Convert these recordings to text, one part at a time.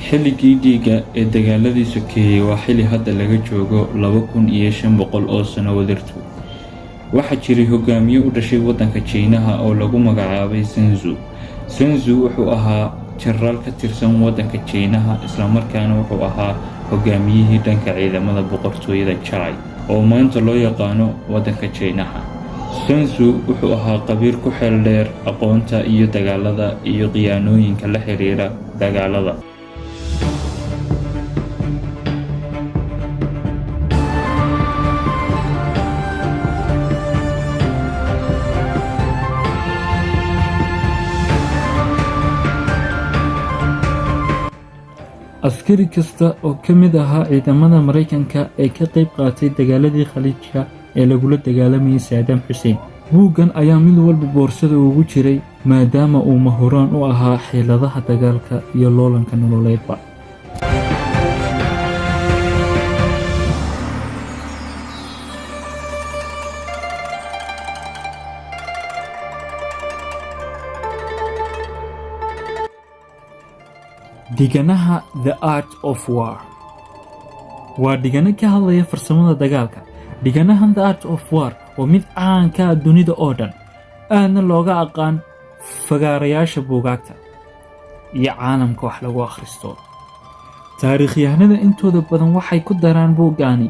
xilligii dhiigga ee dagaaladii sokeeyey waa xilli hadda laga joogo 2500 oo sano wadartu. waxaa jiray hogaamiye u dhashay waddanka Shiinaha oo lagu magacaabay Sun Tzu. Sun Tzu wuxuu ahaa jenaraal ka tirsan waddanka Shiinaha, isla markaana wuxuu ahaa hogaamiyihii dhanka ciidamada boqortooyada Chai oo maanta loo yaqaano waddanka Shiinaha. Sun Tzu wuxuu ahaa qabiir ku xeel dheer aqoonta iyo dagaalada iyo khiyaanooyinka la xiriira dagaalada. askari kasta oo ka mid ahaa ciidamada Mareykanka ee ka qayb qaatay dagaaladii Khaliijka ee lagula dagaalamayay Saddam Hussein. buuggan ayaa mid walba boorsada ugu jiray maadaama uu mahuraan u ahaa xeeladaha dagaalka iyo loolanka nololeedba. Dhiganaha The Art of War waa dhigano ka hadlaya farsamada dagaalka. dhiganahan The Art of War waa mid caan ka ah dunida oo dhan, aadna looga aqaan fagaarayaasha buugaagta iyo caalamka wax lagu akhristo. taariikhyahanada intooda badan waxay ku daraan buuggaani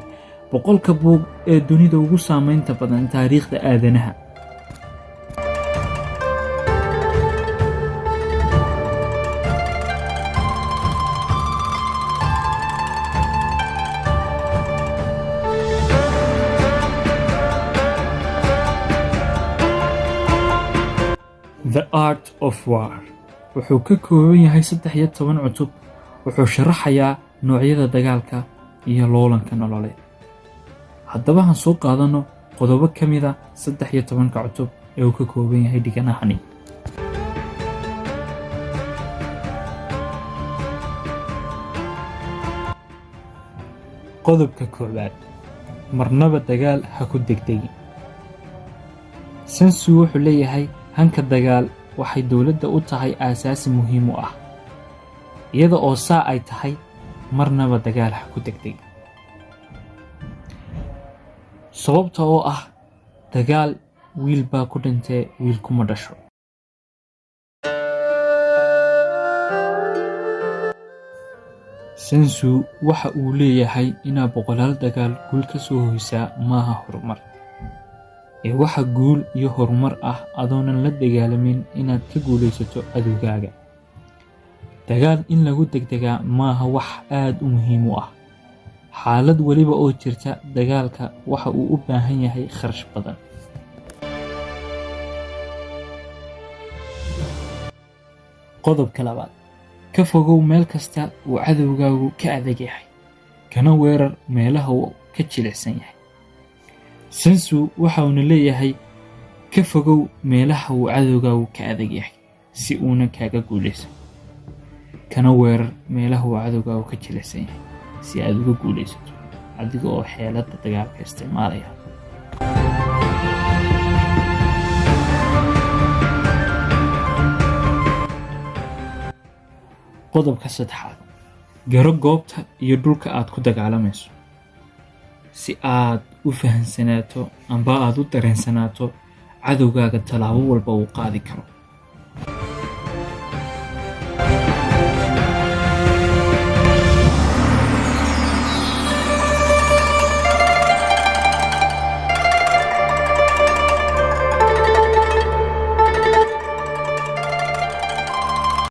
100 buug ee dunida ugu saameynta badan taariikhda aadanaha. The Art of War wuxuu ka kooban yahay 13 cutub. wuxuu sharaxayaa noocyada dagaalka iyo loolanka nololeed. haddaba aan soo qaadano qodobo ka mid ah 13 cutub ee uu ka kooban yahay dhiganahani. qodobka koowaad, marnaba dagaal ha ku degdegin. Sun Tzu wuxuu leeyahay hanka dagaal waxay dowladda u tahay aasaasi muhiim u ah, iyada oo saa ay tahay marnaba dagaal ha ku degdeg. sababta oo ah dagaal wiil baa ku dhintay, wiil kuma dhasho. Sun Tzu waxa uu leeyahay inaa boqolaal dagaal guul ka soo hoysaa maaha horumar, ee waxa guul iyo horumar ah adoonan la dagaalamin inaad ka guulaysato adowgaaga. dagaal in lagu degdegaa maaha wax aad u muhiim u ah. xaalad waliba oo jirta, dagaalka waxa uu u baahan yahay kharash badan. qodobka labaad, ka fogow meel kasta uu cadowgaagu ka adag yahay, kana weerar meelaha uu ka jilicsan yahay. Sun Tzu waxa uu leeyahay ka fogow meelaha uu cadowgaagu ka adag yahay si uuna kaaga guulaysan, kana weerar meelaha uu cadowgaagu ka jilicsan yahay si aad uga guulaysato adiga oo xeelada dagaalka isticmaalaya. qodobka saddexaad, garo goobta iyo dhulka aad ku dagaalamayso si aad u fahansanaato amba aad u dareensanaato cadowgaaga talaabo walba uu qaadi karo.